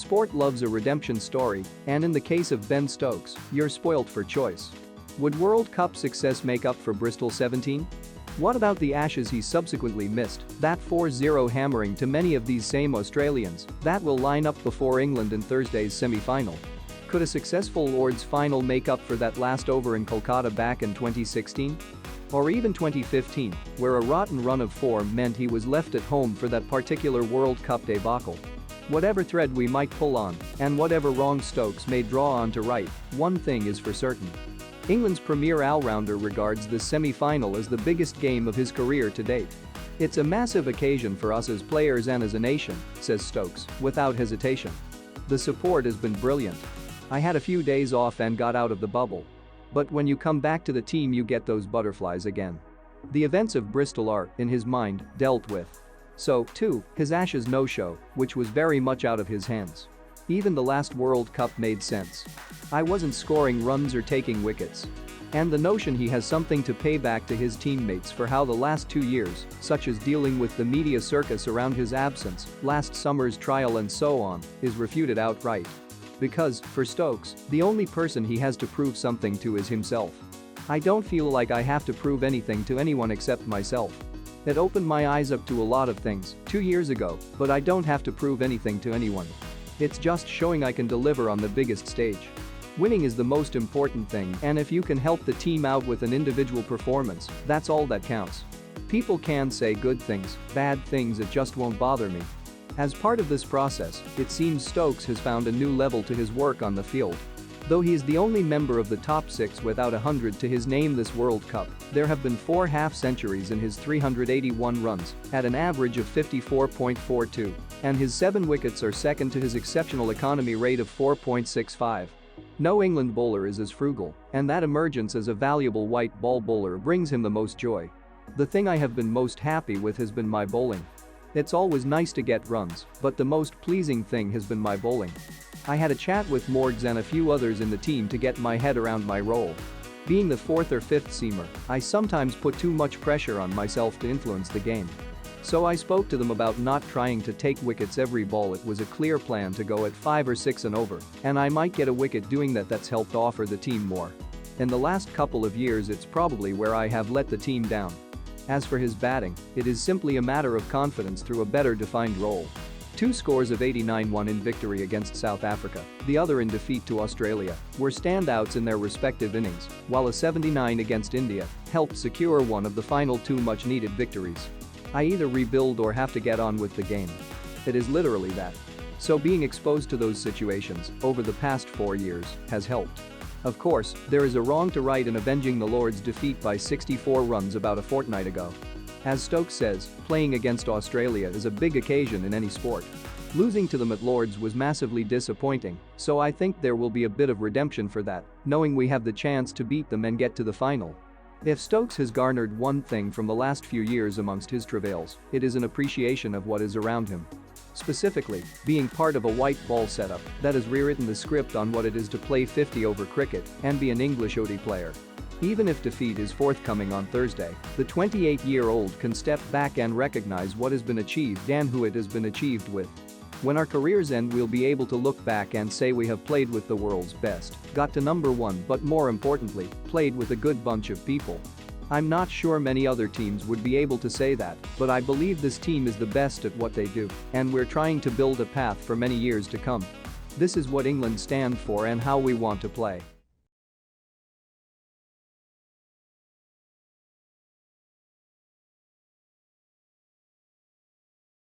sport loves a redemption story, and in the case of Ben Stokes, you're spoilt for choice. Would World Cup success make up for Bristol 17? What about the Ashes he subsequently missed, that 4-0 hammering to many of these same Australians that will line up before England in Thursday's semi-final? Could a successful Lord's final make up for that last over in Kolkata back in 2016? Or even 2015, where a rotten run of form meant he was left at home for that particular World Cup debacle? Whatever thread we might pull on, and whatever wrong Stokes may draw on to right, one thing is for certain. England's premier all-rounder regards this semi-final as the biggest game of his career to date. It's a massive occasion for us as players and as a nation, says Stokes, without hesitation. The support has been brilliant. I had a few days off and got out of the bubble. But when you come back to the team you get those butterflies again. The events of Bristol are, in his mind, dealt with. So, too, his Ashes no-show, which was very much out of his hands. Even the last World Cup made sense. I wasn't scoring runs or taking wickets. And the notion he has something to pay back to his teammates for how the last 2 years, such as dealing with the media circus around his absence, last summer's trial and so on, is refuted outright. Because, for Stokes, the only person he has to prove something to is himself. I don't feel like I have to prove anything to anyone except myself. It opened my eyes up to a lot of things 2 years ago, but I don't have to prove anything to anyone. It's just showing I can deliver on the biggest stage. Winning is the most important thing, and if you can help the team out with an individual performance, that's all that counts. People can say good things, bad things, it just won't bother me. As part of this process, it seems Stokes has found a new level to his work on the field. Though he is the only member of the top 6 without 100 to his name this World Cup, there have been 4 half-centuries in his 381 runs, at an average of 54.42, and his 7 wickets are second to his exceptional economy rate of 4.65. No England bowler is as frugal, and that emergence as a valuable white ball bowler brings him the most joy. The thing I have been most happy with has been my bowling. It's always nice to get runs, but the most pleasing thing has been my bowling. I had a chat with Morgs and a few others in the team to get my head around my role. Being the 4th or 5th seamer, I sometimes put too much pressure on myself to influence the game. So I spoke to them about not trying to take wickets every ball. It was a clear plan to go at 5 or 6 and over, and I might get a wicket doing that. That's helped offer the team more. In the last couple of years it's probably where I have let the team down. As for his batting, it is simply a matter of confidence through a better defined role. 2 scores of 89, one in victory against South Africa, the other in defeat to Australia, were standouts in their respective innings, while a 79 against India helped secure one of the final 2 much-needed victories. I either rebuild or have to get on with the game. It is literally that. So being exposed to those situations over the past 4 years has helped. Of course, there is a wrong to right in avenging the Lords' defeat by 64 runs about a fortnight ago. As Stokes says, playing against Australia is a big occasion in any sport. Losing to them at Lords was massively disappointing, so I think there will be a bit of redemption for that, knowing we have the chance to beat them and get to the final. If Stokes has garnered one thing from the last few years amongst his travails, it is an appreciation of what is around him. Specifically, being part of a white ball setup that has rewritten the script on what it is to play 50 over cricket and be an English ODI player. Even if defeat is forthcoming on Thursday, the 28-year-old can step back and recognize what has been achieved and who it has been achieved with. When our careers end, we'll be able to look back and say we have played with the world's best, got to number 1, but more importantly, played with a good bunch of people. I'm not sure many other teams would be able to say that, but I believe this team is the best at what they do, and we're trying to build a path for many years to come. This is what England stand for and how we want to play.